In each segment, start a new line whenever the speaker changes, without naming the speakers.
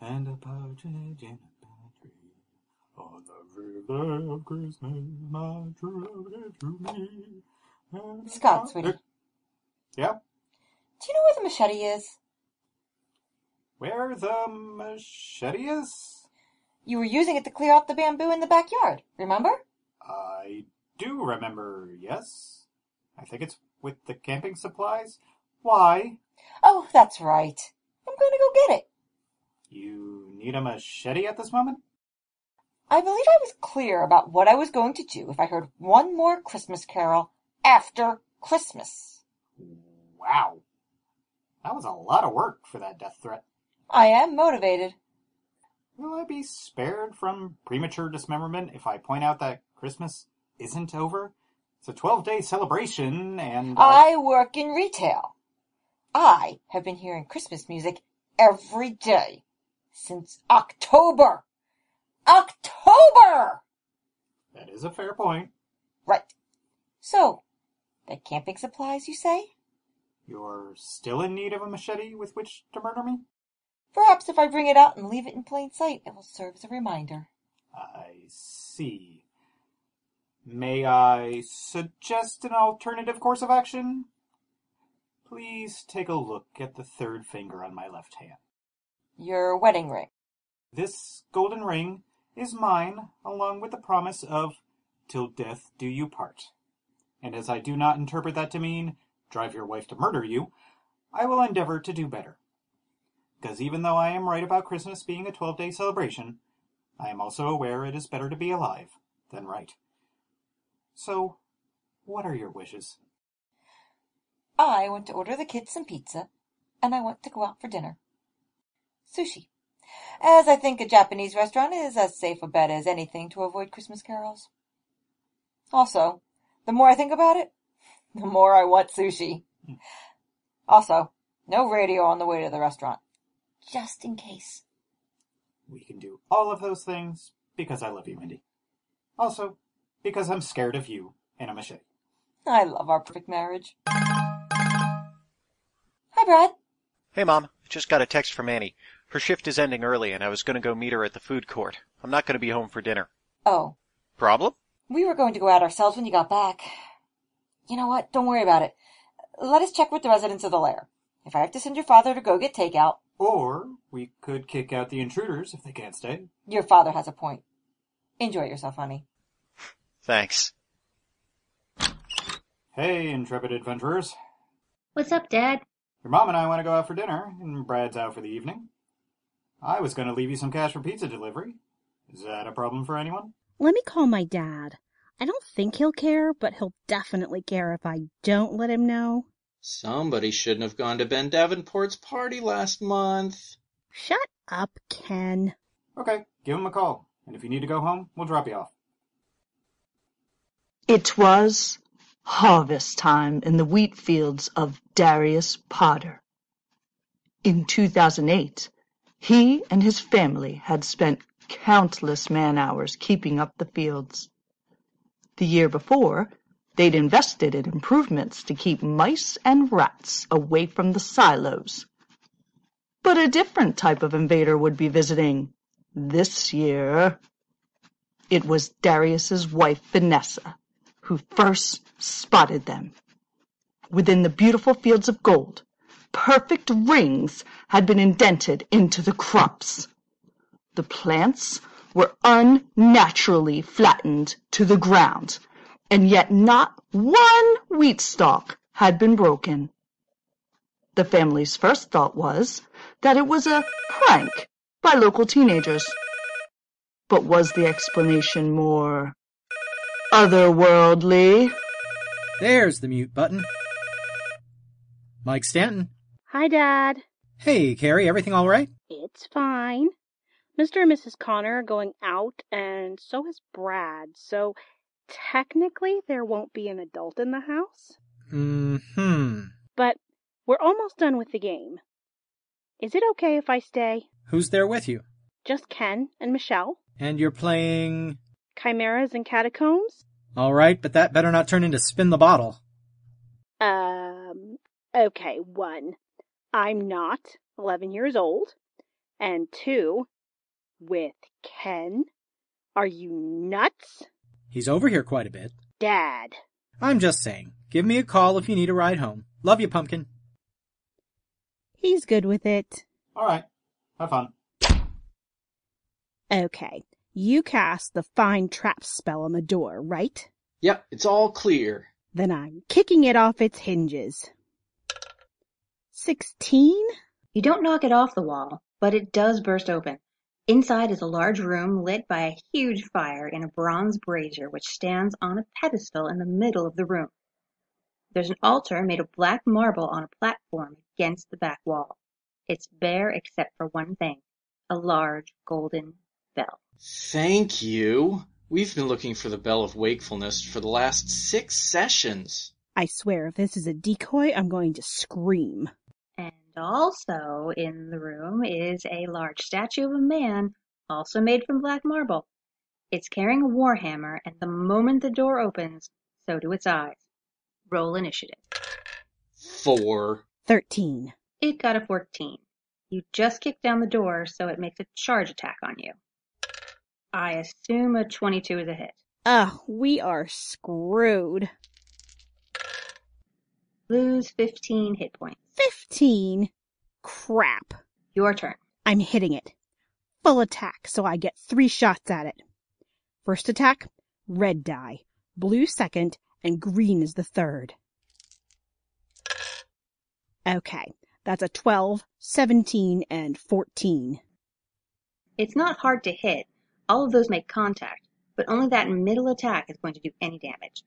And a partridge in a pear tree. On the very day of Christmas, my true love gave to me.
Scott, sweetie.
Yeah?
Do you know where the machete is?
Where the machete is?
You were using it to clear out the bamboo in the backyard, remember?
I do remember, yes. I think it's with the camping supplies. Why?
Oh, that's right. I'm going to go get it.
You need a machete at this moment?
I believe I was clear about what I was going to do if I heard one more Christmas carol after Christmas.
Wow. That was a lot of work for that death threat.
I am motivated.
Will I be spared from premature dismemberment if I point out that Christmas isn't over? It's a 12-day celebration and...
I work in retail. I have been hearing Christmas music every day since October. October!
That is a fair point.
Right. So, the camping supplies, you say?
You're still in need of a machete with which to murder me?
Perhaps if I bring it out and leave it in plain sight, it will serve as a reminder.
I see. May I suggest an alternative course of action? Please take a look at the third finger on my left hand.
Your wedding ring.
This golden ring is mine, along with the promise of "till death do you part." And as I do not interpret that to mean drive your wife to murder you, I will endeavor to do better. Because even though I am right about Christmas being a 12-day celebration, I am also aware it is better to be alive than right. So, what are your wishes?
I want to order the kids some pizza, and I want to go out for dinner. Sushi, as I think a Japanese restaurant is as safe a bet as anything to avoid Christmas carols. Also, the more I think about it, the more I want sushi. Also, no radio on the way to the restaurant. Just in case.
We can do all of those things because I love you, Mindy. Also, because I'm scared of you and a machete.
I love our perfect marriage. Hi, Brad.
Hey, Mom. Just got a text from Annie. Her shift is ending early, and I was going to go meet her at the food court. I'm not going to be home for dinner.
Oh.
Problem?
We were going to go out ourselves when you got back. You know what? Don't worry about it. Let us check with the residents of the lair. If I have to send your father to go get takeout...
Or we could kick out the intruders if they can't stay.
Your father has a point. Enjoy yourself, honey.
Thanks.
Hey, intrepid adventurers.
What's up, Dad?
Your mom and I want to go out for dinner, and Brad's out for the evening. I was going to leave you some cash for pizza delivery. Is that a problem for anyone?
Let me call my dad. I don't think he'll care, but he'll definitely care if I don't let him know.
Somebody shouldn't have gone to Ben Davenport's party last month.
Shut up, Ken.
Okay, give him a call. And if you need to go home, we'll drop you off.
It was harvest time in the wheat fields of Darius Potter. In 2008, he and his family had spent countless man-hours keeping up the fields. The year before, they'd invested in improvements to keep mice and rats away from the silos. But a different type of invader would be visiting this year. It was Darius's wife, Vanessa, who first spotted them. Within the beautiful fields of gold, perfect rings had been indented into the crops. The plants were unnaturally flattened to the ground, and yet not one wheat stalk had been broken. The family's first thought was that it was a prank by local teenagers. But was the explanation more otherworldly?
There's the mute button. Mike Stanton.
Hi, Dad.
Hey, Carrie, everything all right?
It's fine. Mr. and Mrs. Connor are going out, and so is Brad, so technically there won't be an adult in the house.
Mm-hmm.
But we're almost done with the game. Is it okay if I stay?
Who's there with you?
Just Ken and Michelle.
And you're playing...
Chimeras and Catacombs?
All right, but that better not turn into Spin the Bottle.
Okay, 1. I'm not 11 years old. And 2, with Ken? Are you nuts?
He's over here quite a bit.
Dad.
I'm just saying. Give me a call if you need a ride home. Love you, Pumpkin.
He's good with it.
All right. Have fun.
Okay, you cast the Find Trap spell on the door, right?
Yep, it's all clear.
Then I'm kicking it off its hinges. 16?
You don't knock it off the wall, but it does burst open. Inside is a large room lit by a huge fire in a bronze brazier which stands on a pedestal in the middle of the room. There's an altar made of black marble on a platform against the back wall. It's bare except for one thing, a large golden bell.
Thank you. We've been looking for the Bell of Wakefulness for the last 6 sessions.
I swear if this is a decoy, I'm going to scream.
And also in the room is a large statue of a man, also made from black marble. It's carrying a warhammer, and the moment the door opens, so do its eyes. Roll initiative.
4.
13.
It got a 14. You just kicked down the door, so it makes a charge attack on you. I assume a 22 is a hit.
Ugh, we are screwed.
Lose 15 hit points.
15? Crap.
Your turn.
I'm hitting it. Full attack, so I get 3 shots at it. First attack, red die. Blue second, and green is the third. Okay, that's a 12, 17, and 14.
It's not hard to hit. All of those make contact, but only that middle attack is going to do any damage.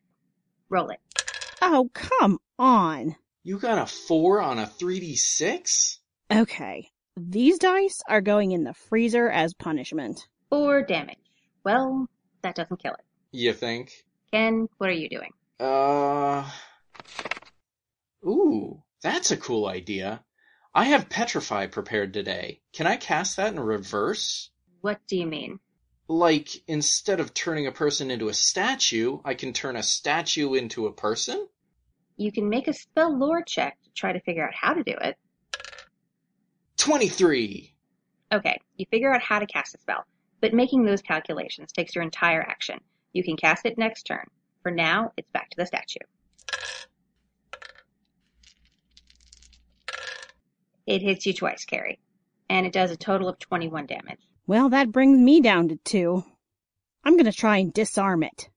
Roll it.
Oh, come on.
You got a 4 on a 3d6?
Okay, these dice are going in the freezer as punishment.
4 damage. Well, that doesn't kill it.
You think?
Ken, what are you doing?
Ooh, that's a cool idea. I have Petrify prepared today. Can I cast that in reverse?
What do you mean?
Like, instead of turning a person into a statue, I can turn a statue into a person?
You can make a spell lore check to try to figure out how to do it.
23!
Okay, you figure out how to cast a spell, but making those calculations takes your entire action. You can cast it next turn. For now, it's back to the statue. It hits you twice, Carrie, and it does a total of 21 damage.
Well, that brings me down to 2. I'm gonna try and disarm it.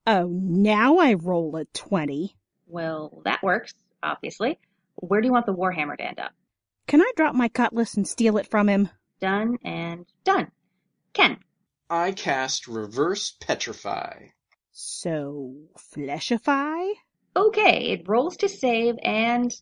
Oh, now I roll a 20.
Well, that works, obviously. Where do you want the warhammer to end up?
Can I drop my cutlass and steal it from him?
Done and done. Ken.
I cast Reverse Petrify.
So, fleshify?
Okay, it rolls to save and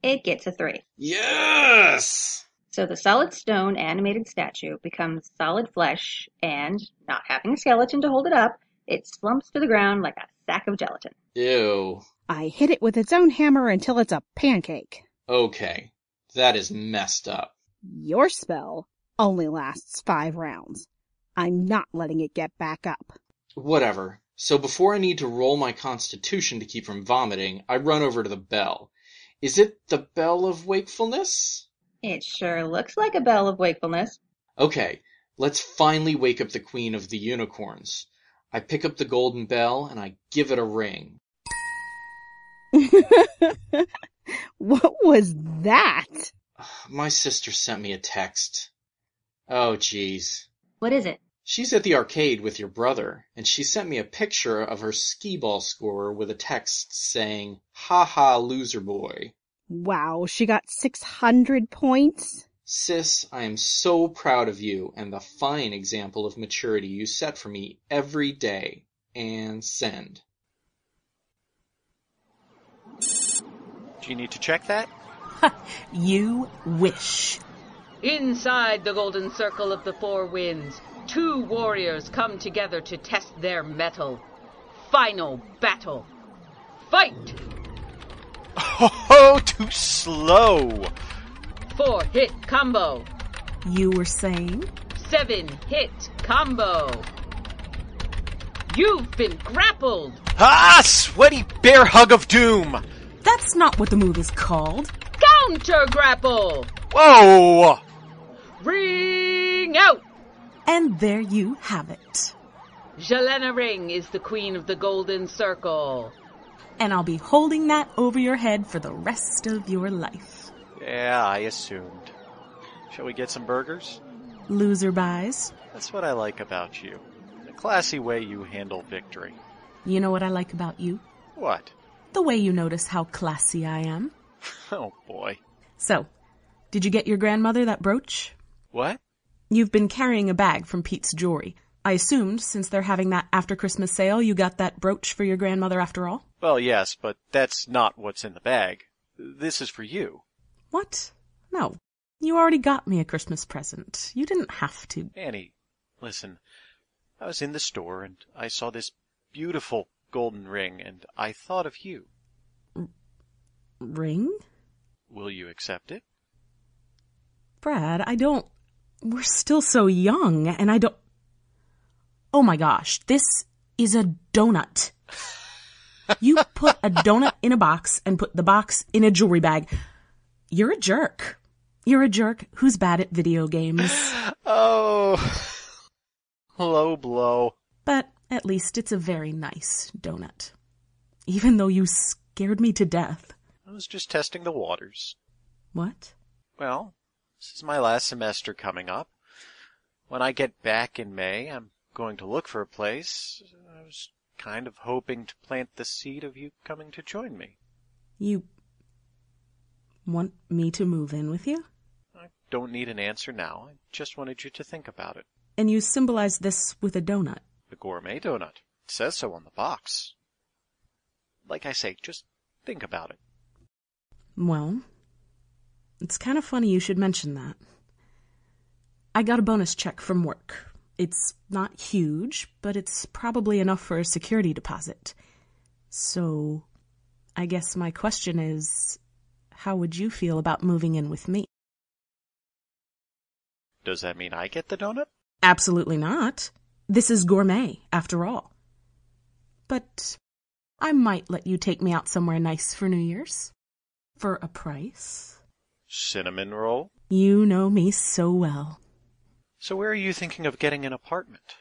it gets a 3.
Yes!
So the solid stone animated statue becomes solid flesh and, not having a skeleton to hold it up, it slumps to the ground like a sack of gelatin.
Ew.
I hit it with its own hammer until it's a pancake.
Okay, that is messed up.
Your spell only lasts 5 rounds. I'm not letting it get back up.
Whatever. So before I need to roll my constitution to keep from vomiting, I run over to the bell. Is it the Bell of Wakefulness?
It sure looks like a bell of wakefulness.
Okay, let's finally wake up the Queen of the Unicorns. I pick up the golden bell and I give it a ring.
What was that?
My sister sent me a text. Oh, jeez.
What is it?
She's at the arcade with your brother, and she sent me a picture of her skee-ball scorer with a text saying, "Ha ha, loser boy."
Wow, she got 600 points?
Sis, I am so proud of you and the fine example of maturity you set for me every day. And send.
Do you need to check that?
You wish.
Inside the golden circle of the 4 winds, 2 warriors come together to test their mettle. Final battle. Fight!
Oh, too slow!
4-hit combo.
You were saying?
7-hit combo. You've been grappled.
Ah, sweaty bear hug of doom!
That's not what the move is called.
Counter grapple.
Whoa!
Ring out!
And there you have it.
Jelena Ring is the queen of the Golden Circle.
And I'll be holding that over your head for the rest of your life.
Yeah, I assumed. Shall we get some burgers?
Loser buys.
That's what I like about you. The classy way you handle victory.
You know what I like about you?
What?
The way you notice how classy I am.
Oh, boy.
So, did you get your grandmother that brooch?
What?
You've been carrying a bag from Pete's Jewelry. I assumed, since they're having that after-Christmas sale, you got that brooch for your grandmother after all?
Well, yes, but that's not what's in the bag. This is for you.
What? No. You already got me a Christmas present. You didn't have to.
Annie, listen. I was in the store and I saw this beautiful golden ring and I thought of you.
Ring?
Will you accept it?
Brad, I don't... We're still so young, and I don't... Oh my gosh, this is a donut. You put a donut in a box and put the box in a jewelry bag. You're a jerk. You're a jerk who's bad at video games.
Oh, low blow.
But at least it's a very nice donut. Even though you scared me to death.
I was just testing the waters.
What?
Well, this is my last semester coming up. When I get back in May, I'm going to look for a place. I was kind of hoping to plant the seed of you coming to join me.
You want me to move in with you?
I don't need an answer now. I just wanted you to think about it.
And you symbolize this with a donut.
The gourmet donut. It says so on the box. Like I say, just think about it.
Well, it's kind of funny you should mention that. I got a bonus check from work. It's not huge, but it's probably enough for a security deposit. So, I guess my question is, how would you feel about moving in with me?
Does that mean I get the donut?
Absolutely not. This is gourmet, after all. But I might let you take me out somewhere nice for New Year's. For a price.
Cinnamon roll?
You know me so well.
So where are you thinking of getting an apartment?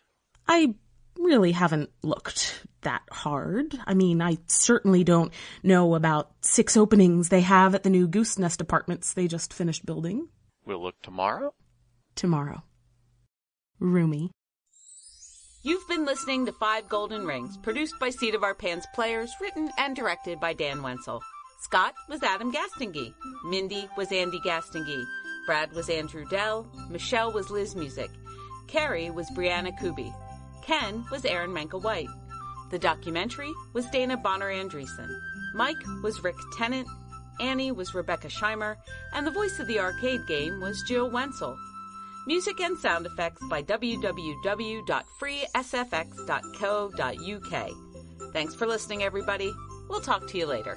I really haven't looked that hard. I mean, I certainly don't know about 6 openings they have at the new Goose Nest apartments they just finished building.
We'll look tomorrow?
Tomorrow. Roomy.
You've been listening to 5 Golden Rings, produced by Seat of Our Pants Players, written and directed by Dan Wenzel. Scott was Adam Gastonguay. Mindy was Andy Gastonguay. Brad was Andrew Dell. Michelle was Liz Music. Carrie was Brianna Kuby. Ken was Aaron Manka-White. The documentary was Dana Bonner Andreessen. Mike was Rick Tennant. Annie was Rebecca Scheimer. And the voice of the arcade game was Jill Wenzel. Music and sound effects by www.freesfx.co.uk. Thanks for listening, everybody. We'll talk to you later.